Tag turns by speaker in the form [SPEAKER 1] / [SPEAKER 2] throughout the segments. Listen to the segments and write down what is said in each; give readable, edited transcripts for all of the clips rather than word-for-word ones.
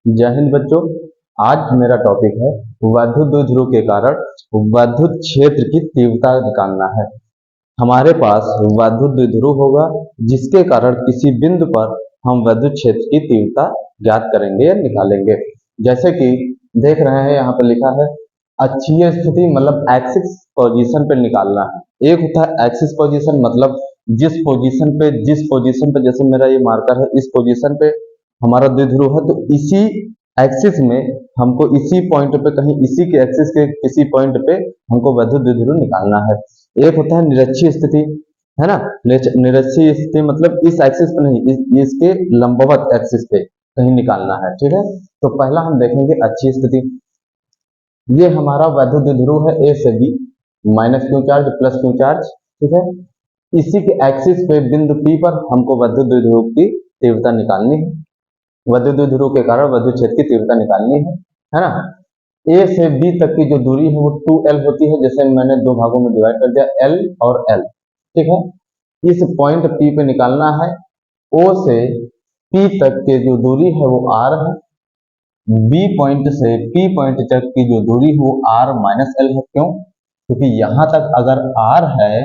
[SPEAKER 1] जय हिंद बच्चों। आज मेरा टॉपिक है वैद्युत द्विध्रुव के कारण वैद्युत क्षेत्र की तीव्रता निकालना है। हमारे पास वैद्युत द्विध्रुव होगा जिसके कारण किसी बिंदु पर हम वैद्युत क्षेत्र की तीव्रता ज्ञात करेंगे या निकालेंगे। जैसे कि देख रहे हैं यहाँ पर लिखा है अक्षीय स्थिति मतलब एक्सिस पोजीशन पे निकालना है। एक होता है एक्सिस पोजीशन मतलब जिस पोजीशन पे जैसे मेरा ये मार्कर है इस पोजीशन पे हमारा द्विध्रुव है, तो इसी एक्सिस में हमको इसी पॉइंट पे कहीं इसी के एक्सिस के किसी पॉइंट पे हमको वैद्युत द्विध्रुव निकालना है। एक होता है निरक्षीय स्थिति, है ना। निरक्षीय स्थिति मतलब इस एक्सिस पे नहीं, इसके लंबवत एक्सिस पे कहीं निकालना है, ठीक है। तो पहला हम देखेंगे अक्षीय स्थिति। ये हमारा वैद्युत द्विध्रुव है ए से B, minus Q charge plus Q charge, ठीक है। इसी के एक्सिस पे बिंदु पी पर हमको वैद्युत द्विध्रुव की तीव्रता निकालनी है। वैद्युत द्विध्रुव के कारण वैद्युत क्षेत्र की तीव्रता निकालनी है ना। ए से बी तक की जो दूरी है वो 2L होती है, जैसे मैंने दो भागों में डिवाइड कर दिया, L और L, ठीक है। इस पॉइंट P पे निकालना है। O से P तक की जो दूरी है वो R है। B पॉइंट से P पॉइंट तक की जो दूरी है वो R माइनस L है। क्यों? क्योंकि यहाँ तक अगर R है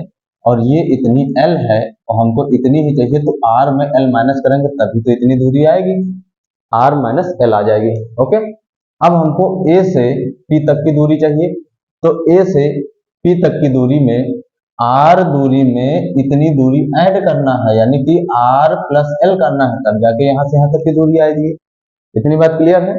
[SPEAKER 1] और ये इतनी L है और हमको इतनी ही चाहिए, तो R में L माइनस करेंगे तभी तो इतनी दूरी आएगी, R माइनस L आ जाएगी। ओके, अब हमको A से P तक की दूरी चाहिए, तो A से P तक की दूरी में R दूरी में इतनी दूरी ऐड करना है, यानी कि R प्लस L करना है, तब जाके यहाँ से यहाँ तक की दूरी आएगी। इतनी बात क्लियर है?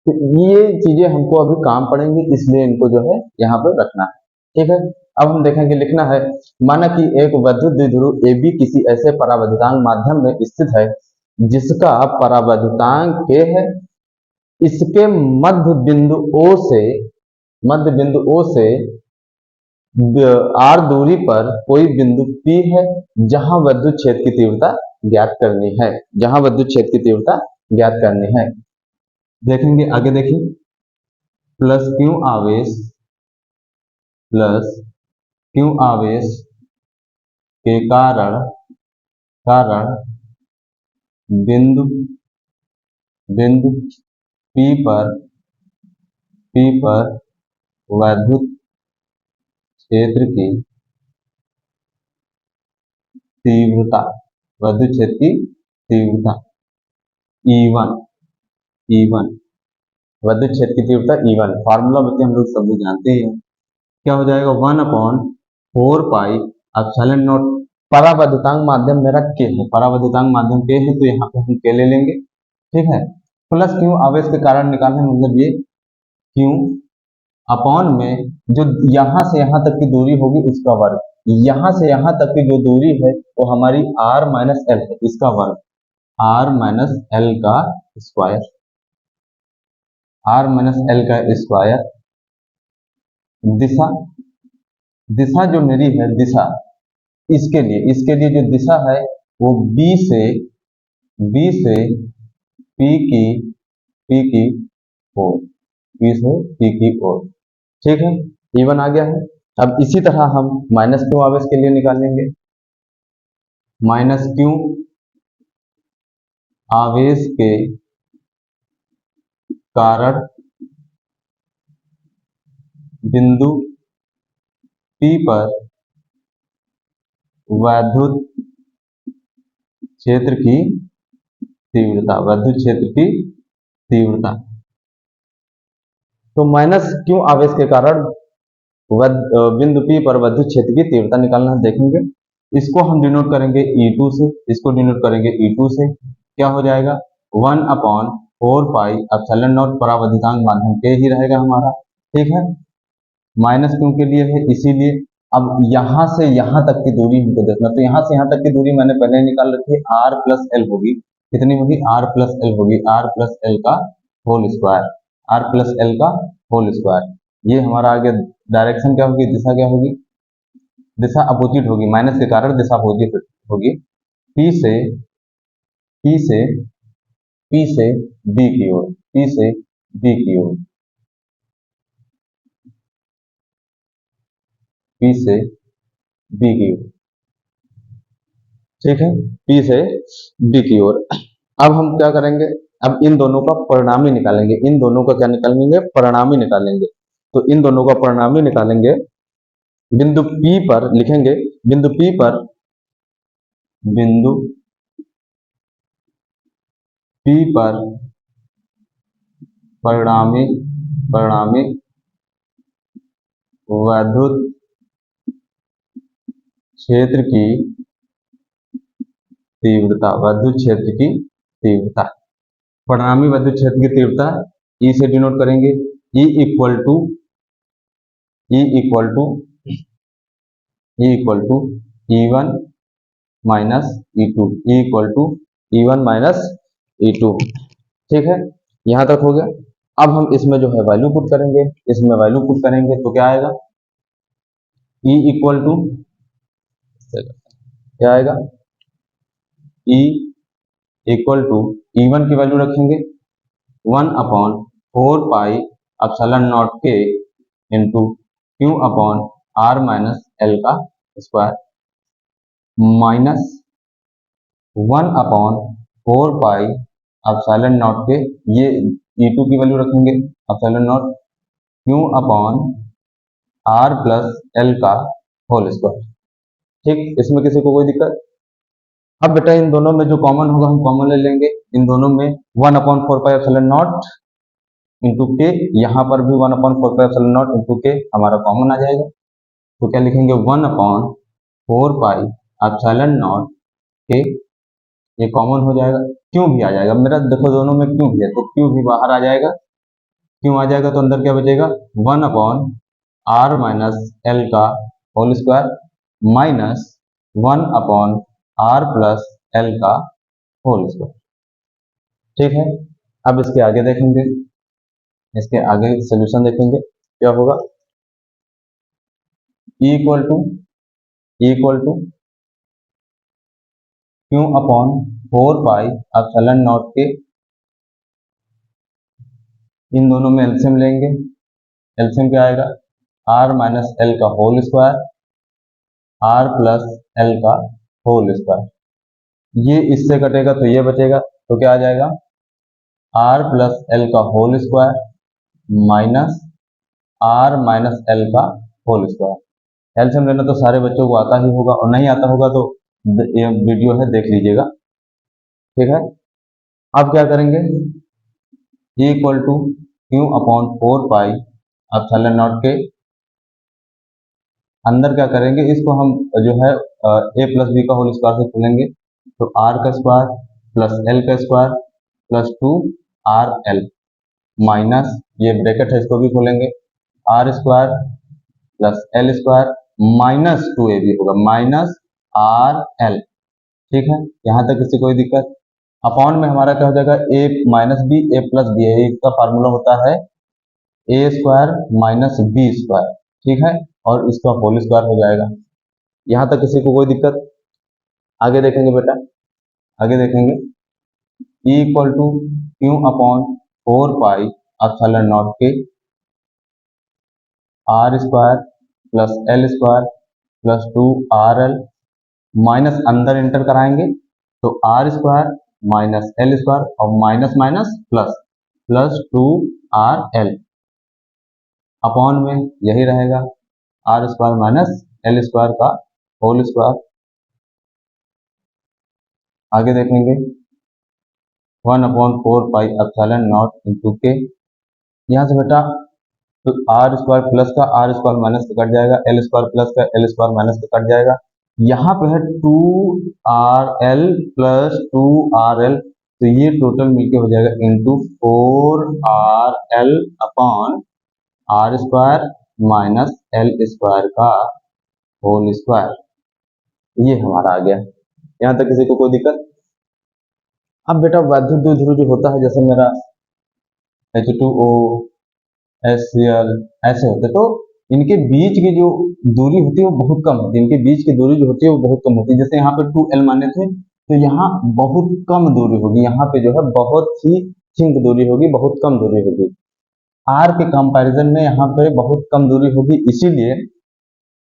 [SPEAKER 1] तो ये चीजें हमको अभी काम पड़ेंगी, इसलिए इनको जो है यहाँ पर रखना है, ठीक है। अब हम देखेंगे, लिखना है माना कि एक वैद्युत द्विध्रुव AB किसी ऐसे परावैद्युतांक माध्यम में स्थित है जिसका परावैद्युतांक K है। इसके मध्य बिंदु O से R दूरी पर कोई बिंदु P है जहां वैद्युत क्षेत्र की तीव्रता ज्ञात करनी है, देखेंगे आगे। देखिए, प्लस क्यू आवेश के कारण बिंदु P पर वैद्युत क्षेत्र की तीव्रता E1 वैद्युत क्षेत्र की तीव्रता E1 फार्मूला बच्चे हम लोग सब लोग जानते हैं। क्या हो जाएगा? 1/4 पाई एप्सिलॉन नॉट। परावैद्युतांक माध्यम मेरा K है, तो यहाँ पे हम K ले लेंगे, ठीक है। प्लस क्यू आवेश के कारण निकालने मतलब ये क्यू अपॉन में जो यहाँ से यहाँ तक की दूरी होगी उसका वर्ग, यहाँ से यहाँ तक की जो दूरी है वो हमारी R माइनस L है, इसका वर्ग R माइनस L का स्क्वायर, दिशा जो मेरी है, इसके लिए जो दिशा है वो B से P की ओर, ठीक है। E1 आ गया है। अब इसी तरह हम माइनस क्यू आवेश के लिए निकालेंगे। माइनस क्यू आवेश के कारण बिंदु P पर वैद्युत क्षेत्र की तीव्रता, तो माइनस क्यू आवेश के कारण बिंदु P पर वैद्युत क्षेत्र की तीव्रता निकालना है। देखेंगे, इसको हम डिनोट करेंगे E2 से, क्या हो जाएगा? 1/4 पाई एप्सिलॉन नॉट, परावैद्युतांक माध्यम K ही रहेगा हमारा, ठीक है। माइनस क्यू के लिए है, इसीलिए अब यहाँ से यहाँ तक की दूरी हमको देखना, तो यहाँ से यहाँ तक की दूरी मैंने पहले निकाल रखी है, R प्लस L होगी। कितनी होगी? R प्लस L का होल स्क्वायर, ये हमारा आगे डायरेक्शन क्या होगी, दिशा क्या होगी? दिशा अपोजिट होगी, माइनस के कारण दिशा अपोजिट होगी। P से B की ओर, ठीक है, P से B की ओर। अब हम क्या करेंगे, अब इन दोनों का परिणामी निकालेंगे, इन दोनों का क्या निकालेंगे, परिणामी निकालेंगे। तो इन दोनों का परिणामी निकालेंगे, बिंदु P पर लिखेंगे, बिंदु P पर, बिंदु P पर परिणामी परिणामी वैद्युत क्षेत्र की तीव्रता, वैद्युत क्षेत्र की तीव्रता, परिणामी वैद्युत क्षेत्र की तीव्रता E से डिनोट करेंगे। E equal to E equal to E equal to E1 minus E2, E equal to E1 minus E2। ठीक है, यहां तक हो गया। अब हम इसमें जो है वैल्यू पुट करेंगे, इसमें वैल्यू पुट करेंगे तो क्या आएगा, E इक्वल टू क्या आएगा, E इक्वल टू E1 की वैल्यू रखेंगे 1/4 पाई एप्सिलॉन नॉट के into Q upon R minus L का square, minus 1/4 pi epsilon naught के, ये E2 की वैल्यू रखेंगे epsilon not Q upon R plus L का होल स्क्वायर। ठीक, इसमें किसी को कोई दिक्कत? अब बेटा इन दोनों में जो कॉमन होगा हम कॉमन ले लेंगे, इन दोनों में 1/4 पाई एप्सिलॉन नॉट इंटू के, यहाँ पर भी 1/4 पाई एप्सिलॉन नॉट इंटू के हमारा कॉमन आ जाएगा। तो क्या लिखेंगे, 1/4 पाई एप्सिलॉन नॉट के, ये कॉमन हो जाएगा, क्यों भी आ जाएगा मेरा, देखो दोनों में क्यों भी है तो क्यों भी बाहर आ जाएगा, क्यों आ जाएगा तो अंदर क्या बचेगा, 1/R माइनस एल का whole square minus 1/R plus L का होल स्क्वायर। ठीक है, अब इसके आगे देखेंगे, इसके आगे सोल्यूशन देखेंगे क्या होगा, E equal to Q upon 4 pi epsilon naught के, इन दोनों में एलसीएम लेंगे, एलसीएम क्या आएगा, R माइनस एल का whole square, R plus L का होल स्क्वायर, ये इससे कटेगा तो ये बचेगा, तो क्या आ जाएगा, R प्लस एल का whole square minus R minus L का होल स्क्वायर। एलसीएम लेना तो सारे बच्चों को आता ही होगा, और नहीं आता होगा तो ये वीडियो है देख लीजिएगा। ठीक है, अब क्या करेंगे, E equal to Q upon 4 pi epsilon naught के, अंदर क्या करेंगे, इसको हम जो है a प्लस बी का होल स्क्वायर से खोलेंगे, तो R का स्क्वायर प्लस L का स्क्वायर प्लस 2RL माइनस, ये ब्रैकेट है इसको भी खोलेंगे, R square plus L square minus 2AB होगा, माइनस RL। ठीक है, यहाँ तक किसी कोई दिक्कत? अपॉन में हमारा क्या हो जाएगा, a minus B, a plus B, इसका फार्मूला होता है a square minus B square. ठीक है, और इसका होल स्क्वायर हो जाएगा। यहाँ तक किसी को कोई दिक्कत? आगे देखेंगे बेटा, आगे देखेंगे, E equal to Q upon 4 pi epsilon naught के, R square plus L square plus 2RL minus, अंदर इंटर कराएंगे तो R square minus L square और minus minus plus, plus 2RL upon में यही रहेगा R square minus L square का whole square. आगे देखेंगे 1/4 पाई एप्सिलॉन नॉट इंटू के, यहाँ से बेटा तो R स्क्वायर प्लस का R स्क्वायर माइनस का कट जाएगा, L स्क्वायर प्लस का L स्क्वायर माइनस का कट जाएगा, यहाँ पे है 2RL प्लस 2RL, तो ये टोटल मिलके हो जाएगा into 4RL upon R square minus L square का होल स्क्वायर, ये हमारा आ गया। यहाँ तक किसी को कोई दिक्कत? अब बेटा वैद्युत द्विध्रुव जो होता है, जैसे मेरा H2O, HCl ऐसे होते, तो इनके बीच की जो दूरी होती है वो बहुत कम होती है, इनके बीच की दूरी जो होती है वो बहुत कम होती है। जैसे यहाँ पे 2L माने थे, तो यहाँ बहुत कम दूरी होगी, यहाँ पे जो है बहुत ही थिंक दूरी होगी, बहुत कम दूरी होगी। R के कंपैरिजन में यहाँ पे बहुत कम दूरी होगी, इसीलिए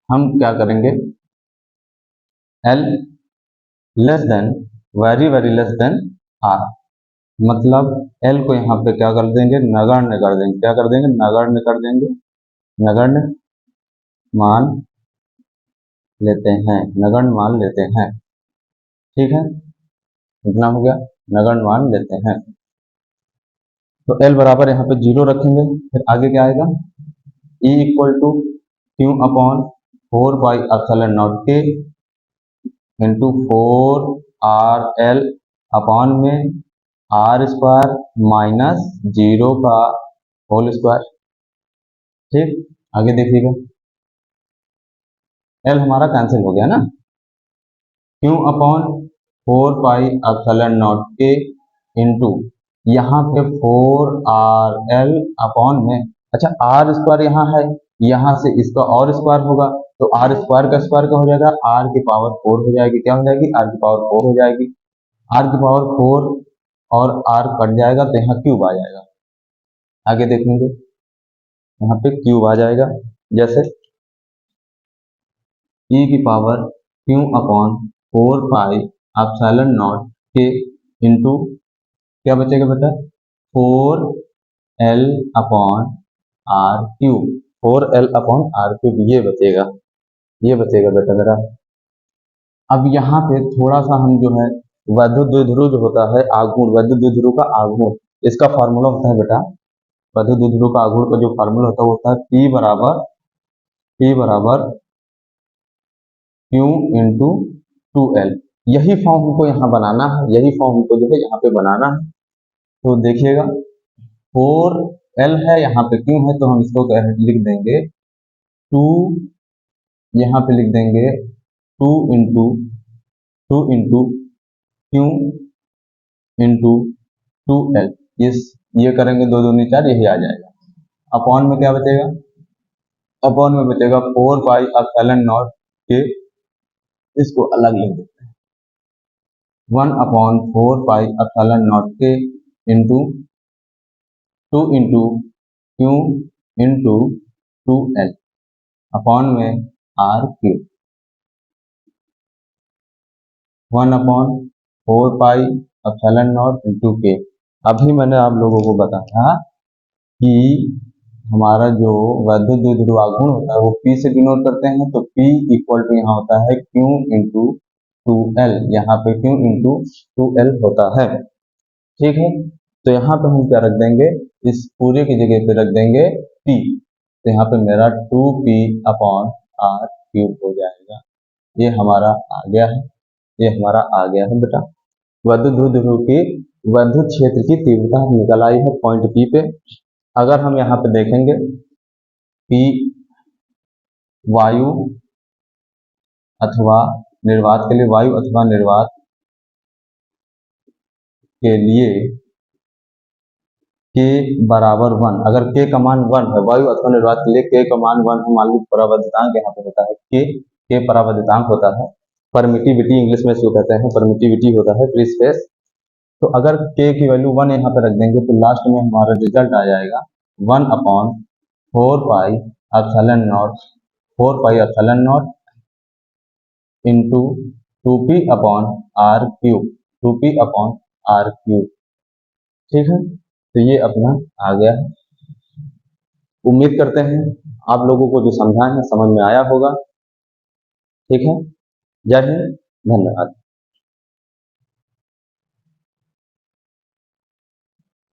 [SPEAKER 1] हम क्या करेंगे, L less than, very very less than R, मतलब एल को यहाँ पे क्या कर देंगे, नगण्य कर देंगे। क्या कर देंगे, नगण्य कर देंगे। नगण्य मान लेते हैं, नगण्य मान लेते हैं। ठीक है, इतना हो गया, नगण्य मान लेते हैं। तो एल बराबर यहाँ पे 0 रखेंगे। फिर आगे क्या आएगा, E equal to Q upon 4 pi epsilon naught के इंटू 4 RL अपॉन में आर स्क्वायर माइनस 0 का होल स्क्वायर। ठीक, आगे देखिएगा, एल हमारा कैंसिल हो गया ना। Q upon 4 pi epsilon naught के इंटू यहाँ पे 4RL अपॉन में, अच्छा आर स्क्वायर यहाँ है, यहाँ से इसका और स्क्वायर होगा, तो आर स्क्वायर का स्क्वायर क्या हो जाएगा, आर की पावर 4 हो जाएगी। क्या हो जाएगी, आर की पावर 4 हो जाएगी। आर की पावर 4 और आर कट जाएगा तो यहाँ क्यूब आ जाएगा। आगे देखेंगे, यहाँ पे क्यूब आ जाएगा, जैसे ई की power Q upon 4 pi epsilon naught के इंटू क्या बचेगा बेटा, 4L upon R cube, 4L upon R cube, ये बचेगा, ये बचेगा बेटा मेरा। अब यहाँ पे थोड़ा सा हम जो है वैद्युत द्विध्रुव जो होता है आघूर्ण, वैद्युत द्विध्रुव का आघूर्ण, इसका फार्मूला होता है बेटा, वैद्युत द्विध्रुव का आघूर्ण का जो फार्मूला होता है वो होता है P बराबर Q इंटू 2L। यही फॉर्म हमको यहाँ बनाना है, यही फॉर्म हमको जो है यहाँ पे बनाना है। तो देखिएगा 4L है, यहाँ पे Q है, तो हम इसको लिख देंगे 2, यहाँ पे लिख देंगे 2 इंटू क्यू इंटू 2L। ये करेंगे 2 दूनी 4, यही आ जाएगा। अपॉन में क्या बचेगा, अपॉन में बचेगा 4 पाई एप्सिलॉन नॉट के, इसको अलग लिख देते हैं, 1/4 पाई एप्सिलॉन नॉट के into 2 into Q into 2L upon में R cube, 1/4 pi epsilon naught into के। अभी मैंने आप लोगों को बताया कि हमारा जो वैद्युत द्विध्रुव आघूर्ण होता है वो P से डिनोट करते हैं, तो P इक्वल टू यहाँ होता है Q इंटू 2L, यहाँ पे Q इंटू 2L होता है। ठीक है, तो यहाँ पे हम क्या रख देंगे, इस पूरे की जगह पे रख देंगे P, तो यहाँ पे मेरा 2P अपॉन आर क्यूब हो जाएगा। ये हमारा आ गया है, ये हमारा आ गया है बेटा। वैद्युत द्विध्रुव की वैद्युत क्षेत्र की तीव्रता निकल आई है पॉइंट P पे। अगर हम यहाँ पे देखेंगे P वायु अथवा निर्वात के लिए, वायु अथवा निर्वात के लिए K बराबर 1, अगर K का मान 1 है, वायु अथवा निर्वात के लिए K का मान 1 है, मान लो परावर्तितांक यहाँ पे होता है K परावर्तितांक होता है, परमिटिविटी इंग्लिश में इसको कहते हैं, परमिटिविटी होता है फ्री स्पेस। तो अगर K की वैल्यू 1 यहाँ पे रख देंगे तो लास्ट में हमारा रिजल्ट आ जाएगा 1/4 pi epsilon naught, 4 pi epsilon naught into 2P upon R cube, 2P upon R cube. ठीक है, तो ये अपना आ गया है। उम्मीद करते हैं आप लोगों को जो समझाए हैं समझ में आया होगा। ठीक है, जय हिंद, धन्यवाद।